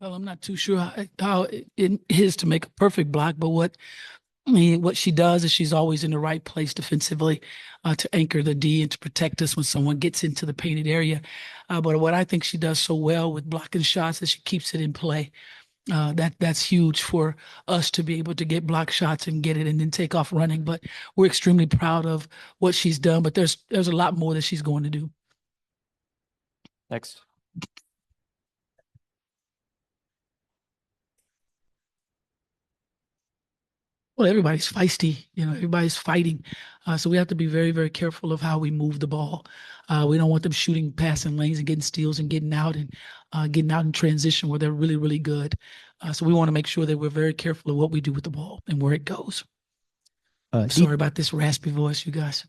Well, I'm not too sure how it is to make a perfect block, but what she does is she's always in the right place defensively to anchor the D and to protect us when someone gets into the painted area. But what I think she does so well with blocking shots is she keeps it in play. That's huge for us to be able to get block shots and get it and then take off running. But we're extremely proud of what she's done. But there's a lot more that she's going to do. Next. Well, everybody's feisty, everybody's fighting. So we have to be very, very careful of how we move the ball. We don't want them shooting passing lanes and getting steals and getting out in transition where they're really, really good. So we want to make sure that we're very careful of what we do with the ball and where it goes. Sorry about this raspy voice, you guys.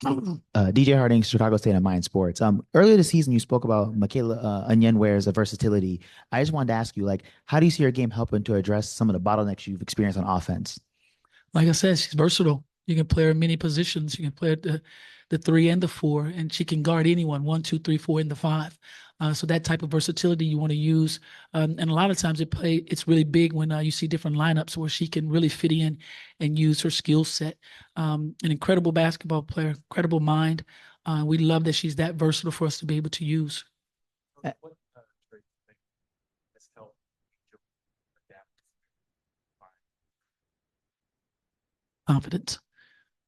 DJ Harding, Chicago State of Mind Sports. Earlier this season, you spoke about Michaela Onyenware's versatility. I just wanted to ask you, how do you see her game helping to address some of the bottlenecks you've experienced on offense? Like I said, she's versatile. You can play her in many positions. You can play at the 3 and the 4, and she can guard anyone, 1, 2, 3, 4, and the 5. So that type of versatility you want to use. And a lot of times it's really big when you see different lineups where she can really fit in and use her skill set. An incredible basketball player, incredible mind. We love that she's that versatile for us to be able to use. Confidence,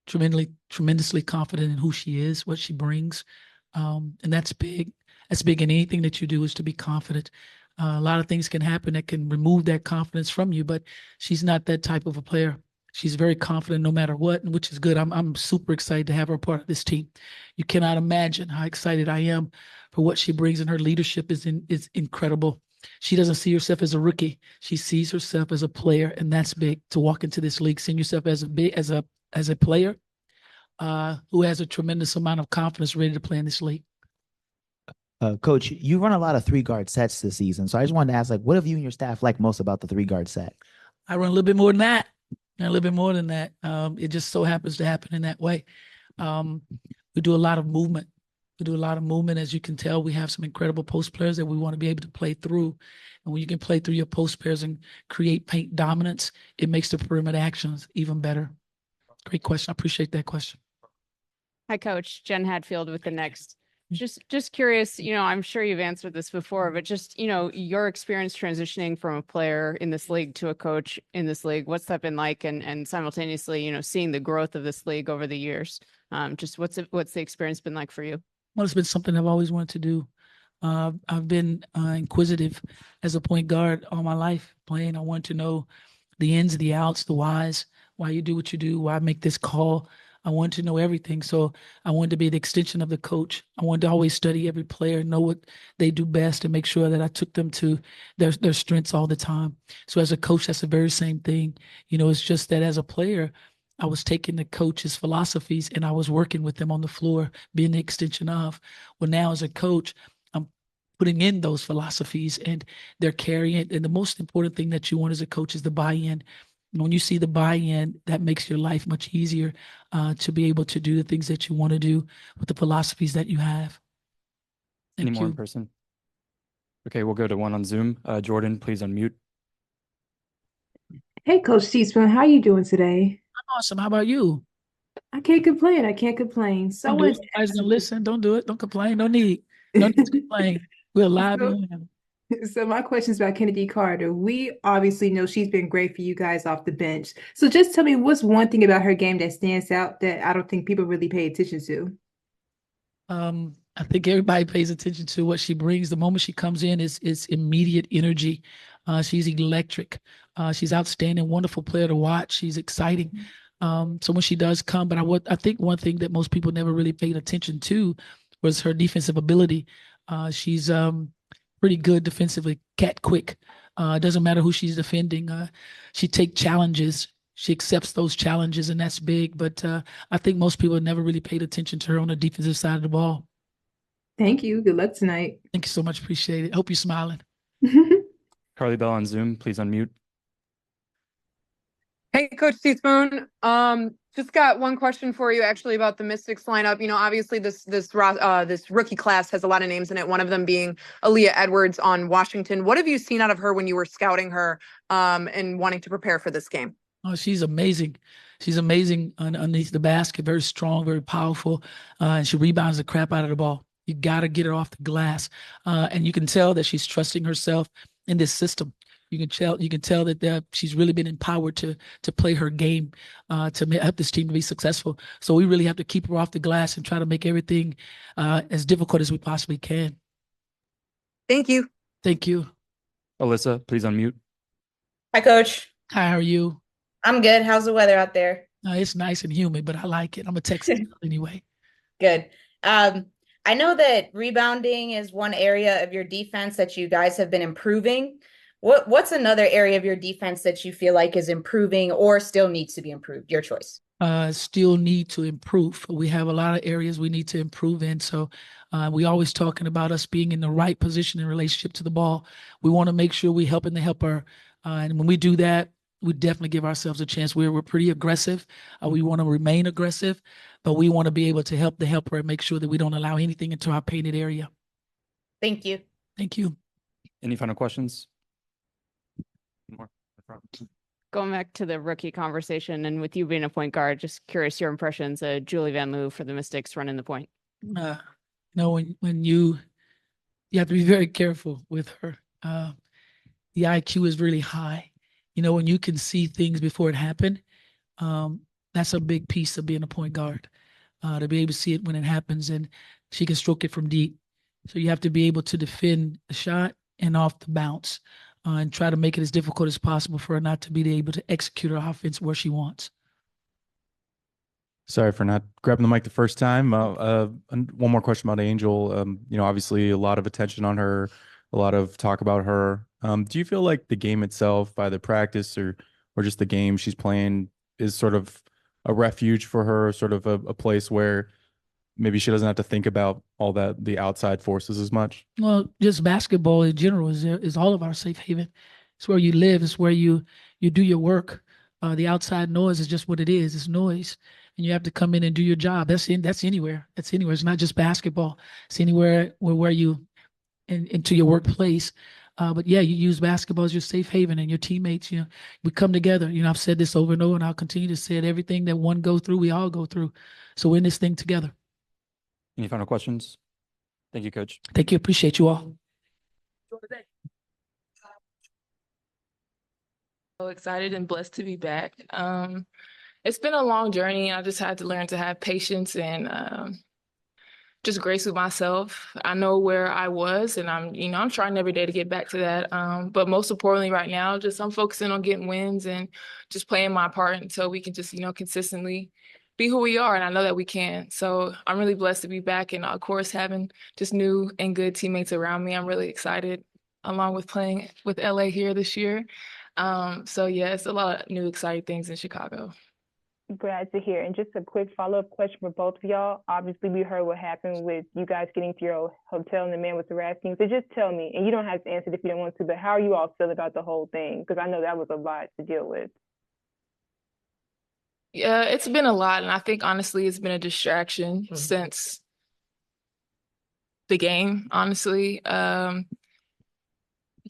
tremendously confident in who she is, what she brings. And that's big. That's big in anything that you do, is to be confident. A lot of things can happen that can remove that confidence from you, but she's not that type of a player. She's very confident no matter what, which is good. I'm super excited to have her part of this team. You cannot imagine how excited I am for what she brings, and her leadership is incredible. She doesn't see herself as a rookie. She sees herself as a player, and that's big to walk into this league, seeing yourself as a player who has a tremendous amount of confidence, ready to play in this league. Coach, you run a lot of 3-guard sets this season, so I just wanted to ask, what have you and your staff liked most about the 3-guard set? I run a little bit more than that. A little bit more than that. It just so happens to happen in that way. We do a lot of movement. As you can tell, we have some incredible post players that we want to be able to play through. And when you can play through your post players and create paint dominance, it makes the perimeter actions even better. Great question. I appreciate that question. Hi, Coach. Jen Hadfield with the Next. Just curious, I'm sure you've answered this before, but just, your experience transitioning from a player in this league to a coach in this league, what's that been like? And simultaneously, seeing the growth of this league over the years, just what's the experience been like for you? Well, it's been something I've always wanted to do. I've been inquisitive as a point guard all my life playing. I want to know the ins, the outs, the whys, why you do what you do, why I make this call. I wanted to know everything. So I wanted to be the extension of the coach. I wanted to always study every player, know what they do best, and make sure that I took them to their strengths all the time. So as a coach, that's the very same thing. It's just that as a player, I was taking the coach's philosophies and I was working with them on the floor, being the extension of. Well, now as a coach, I'm putting in those philosophies and they're carrying it. And the most important thing that you want as a coach is the buy-in. When you see the buy-in, that makes your life much easier to be able to do the things that you want to do with the philosophies that you have. Any more in person? Okay, we'll go to one on Zoom. Jordan, please unmute. Hey, Coach Teaspoon, how you doing today? I'm awesome. How about you? I can't complain. I can't complain. So Don't do it. Nobody's gonna listen. Don't do it. Don't complain. No need. No need to complain. We're live and live. So my question is about Kennedy Carter. We obviously know she's been great for you guys off the bench. So just tell me, what's one thing about her game that stands out that I don't think people really pay attention to? I think everybody pays attention to what she brings. The moment she comes in is immediate energy. She's electric. She's outstanding, wonderful player to watch. She's exciting. So when she does come, but I think one thing that most people never really paid attention to was her defensive ability. She's pretty good defensively, cat quick. It doesn't matter who she's defending. She takes challenges. She accepts those challenges, and that's big. But I think most people never really paid attention to her on the defensive side of the ball. Thank you. Good luck tonight. Thank you so much. Appreciate it. Hope you're smiling. Carly Bell on Zoom, please unmute. Hey, Coach Teaspoon. Just got one question for you actually about the Mystics lineup. You know, obviously this rookie class has a lot of names in it, one of them being Aaliyah Edwards on Washington. What have you seen out of her when you were scouting her and wanting to prepare for this game? Oh, she's amazing. She's amazing underneath the basket, very strong, very powerful, and she rebounds the crap out of the ball. You got to get her off the glass, and you can tell that she's trusting herself in this system. You can tell that she's really been empowered to play her game, to help this team to be successful. So we really have to keep her off the glass and try to make everything as difficult as we possibly can. Thank you. Thank you. Alyssa, please unmute. Hi, Coach. Hi, how are you? I'm good. How's the weather out there? It's nice and humid, but I like it. I'm a Texas anyway. Good. I know that rebounding is one area of your defense that you guys have been improving. What's another area of your defense that you feel like is improving or still needs to be improved? Your choice. Still need to improve. We have a lot of areas we need to improve in. So we always talking about us being in the right position in relationship to the ball. We want to make sure we helping the helper. And when we do that, we definitely give ourselves a chance. We're pretty aggressive. We want to remain aggressive, but we want to be able to help the helper and make sure that we don't allow anything into our painted area. Thank you. Thank you. Any final questions? More? Going back to the rookie conversation, and with you being a point guard, just curious your impressions of Julie Van Loo for the Mystics running the point. When you have to be very careful with her. The IQ is really high. When you can see things before it happened, that's a big piece of being a point guard, to be able to see it when it happens, and she can stroke it from deep. So you have to be able to defend the shot and off the bounce, and try to make it as difficult as possible for her not to be able to execute her offense where she wants. Sorry for not grabbing the mic the first time. One more question about Angel. Obviously a lot of attention on her, a lot of talk about her. Do you feel like the game itself, either practice or just the game she's playing, is sort of a refuge for her, sort of a place where maybe she doesn't have to think about all the outside forces as much? Well, just basketball in general is all of our safe haven. It's where you live. It's where you do your work. The outside noise is just what it is. It's noise, and you have to come in and do your job. That's anywhere. That's anywhere. It's not just basketball. It's anywhere where you into your workplace. But yeah, you use basketball as your safe haven, and your teammates, we come together. I've said this over and over, and I'll continue to say it. Everything that one go through, we all go through. So we're in this thing together. Any final questions? Thank you, Coach. Thank you. Appreciate you all. So excited and blessed to be back. It's been a long journey. I just had to learn to have patience and just grace with myself. I know where I was, and I'm trying every day to get back to that. But most importantly right now, I'm focusing on getting wins and just playing my part until we can just, consistently be who we are. And I know that we can. So I'm really blessed to be back. And of course, having just new and good teammates around me, I'm really excited, along with playing with LA here this year. So yeah, it's a lot of new exciting things in Chicago. Glad to hear. And just a quick follow-up question for both of y'all. Obviously, we heard what happened with you guys getting to your hotel and the man was harassing. So just tell me, and you don't have to answer it if you don't want to, but how are you all feel about the whole thing? Because I know that was a lot to deal with. Yeah, it's been a lot. And I think, honestly, it's been a distraction since the game, honestly.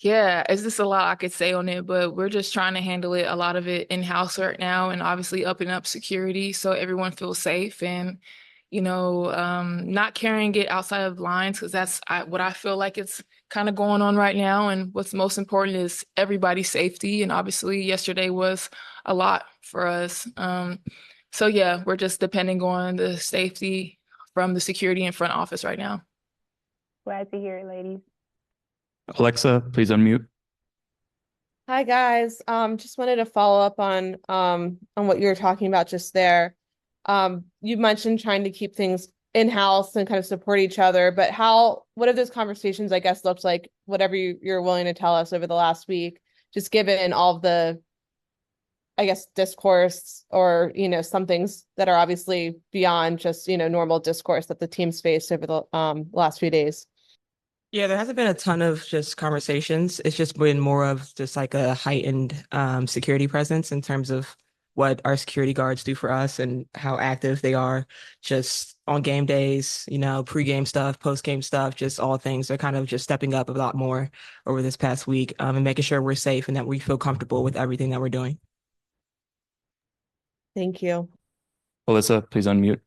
Yeah, it's just a lot I could say on it, but we're just trying to handle it, a lot of it in-house right now, and obviously upping up security so everyone feels safe, and, not carrying it outside of lines, because that's what I feel like it's kind of going on right now. And what's most important is everybody's safety. And obviously yesterday was a lot for us. So yeah, we're just depending on the safety from the security in front office right now. Glad to hear it, ladies. Alexa, please unmute. Hi guys. Just wanted to follow up on what you were talking about just there. You mentioned trying to keep things in-house and kind of support each other, but what have those conversations, I guess, looked like, whatever you're willing to tell us over the last week, just given all of the, I guess, discourse or, some things that are obviously beyond just, normal discourse that the team's faced over the last few days? Yeah, there hasn't been a ton of just conversations. It's just been more of just like a heightened security presence in terms of what our security guards do for us and how active they are just on game days, pregame stuff, postgame stuff, just all things. They're kind of just stepping up a lot more over this past week, and making sure we're safe and that we feel comfortable with everything that we're doing. Thank you. Alyssa, please unmute.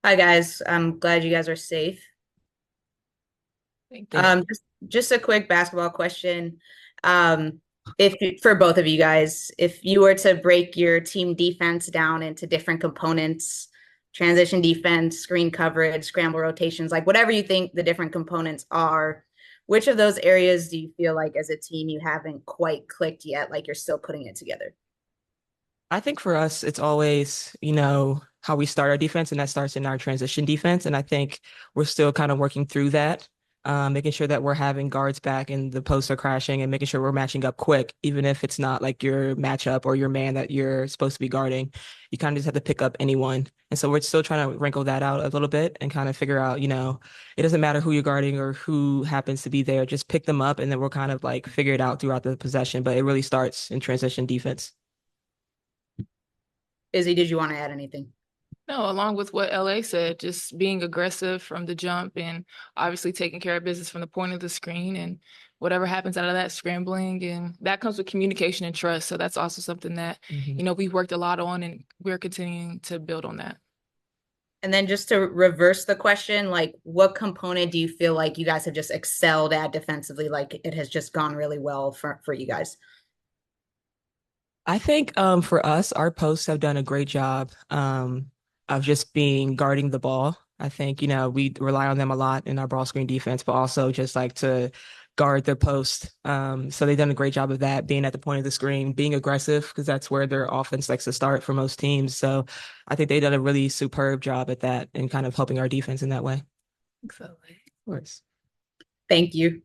Hi guys, I'm glad you guys are safe. Thank you. Just a quick basketball question. For both of you guys, if you were to break your team defense down into different components, transition defense, screen coverage, scramble rotations, like whatever you think the different components are, which of those areas do you feel like as a team you haven't quite clicked yet, like you're still putting it together? I think for us, it's always, how we start our defense, and that starts in our transition defense. And I think we're still kind of working through that, making sure that we're having guards back and the posts are crashing and making sure we're matching up quick, even if it's not like your matchup or your man that you're supposed to be guarding. You kind of just have to pick up anyone. And so we're still trying to wrinkle that out a little bit and kind of figure out, it doesn't matter who you're guarding or who happens to be there. Just pick them up and then we'll kind of like figure it out throughout the possession. But it really starts in transition defense. Izzy, did you want to add anything? No, along with what LA said, just being aggressive from the jump and obviously taking care of business from the point of the screen and whatever happens out of that scrambling. And that comes with communication and trust. So that's also something that, we've worked a lot on and we're continuing to build on that. And then just to reverse the question, like what component do you feel like you guys have just excelled at defensively? Like it has just gone really well for you guys? I think for us, our posts have done a great job of just guarding the ball. I think, we rely on them a lot in our ball screen defense, but also just like to guard their post. So they've done a great job of that, being at the point of the screen, being aggressive, because that's where their offense likes to start for most teams. So I think they've done a really superb job at that and kind of helping our defense in that way. Exactly. Of course. Thank you.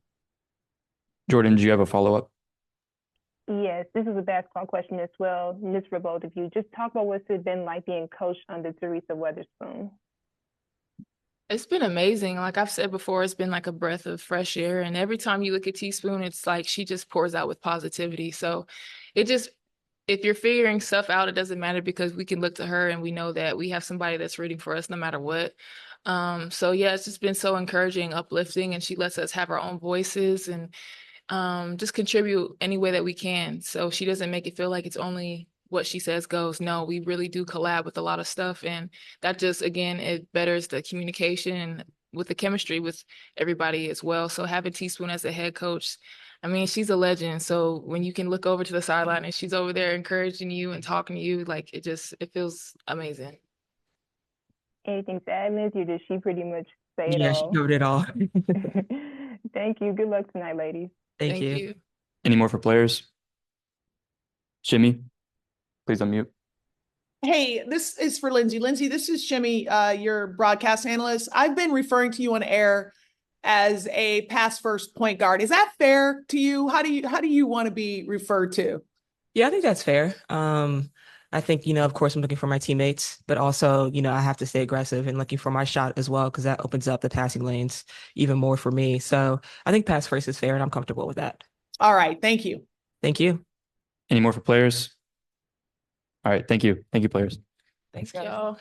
Jordan, do you have a follow-up? Yes, this is a basketball question as well. This for both of you. Just talk about what's it been like being coached under Teresa Weatherspoon. It's been amazing. Like I've said before, it's been like a breath of fresh air. And every time you look at Teaspoon, it's like she just pours out with positivity. So if you're figuring stuff out, it doesn't matter because we can look to her and we know that we have somebody that's rooting for us no matter what. So yeah, it's just been so encouraging, uplifting, and she lets us have our own voices and just contribute any way that we can. So she doesn't make it feel like it's only what she says goes. No, we really do collab with a lot of stuff. And that just, again, it betters the communication with the chemistry with everybody as well. So having Teaspoon as a head coach, I mean, she's a legend. So when you can look over to the sideline and she's over there encouraging you and talking to you, like it feels amazing. Anything to add, Liz, or did she pretty much say it Yeah, all? she covered it all. Thank you. Good luck tonight, ladies. Thank you. Any more for players? Jimmy, please unmute. Hey, this is for Lindsay. Lindsay, this is Jimmy, your broadcast analyst. I've been referring to you on air as a pass first point guard. Is that fair to you? How do you want to be referred to? Yeah, I think that's fair. I think, of course, I'm looking for my teammates, but also, I have to stay aggressive and looking for my shot as well, because that opens up the passing lanes even more for me. So I think pass first is fair, and I'm comfortable with that. All right. Thank you. Thank you. Any more for players? All right. Thank you. Thank you, players. Thanks, y'all.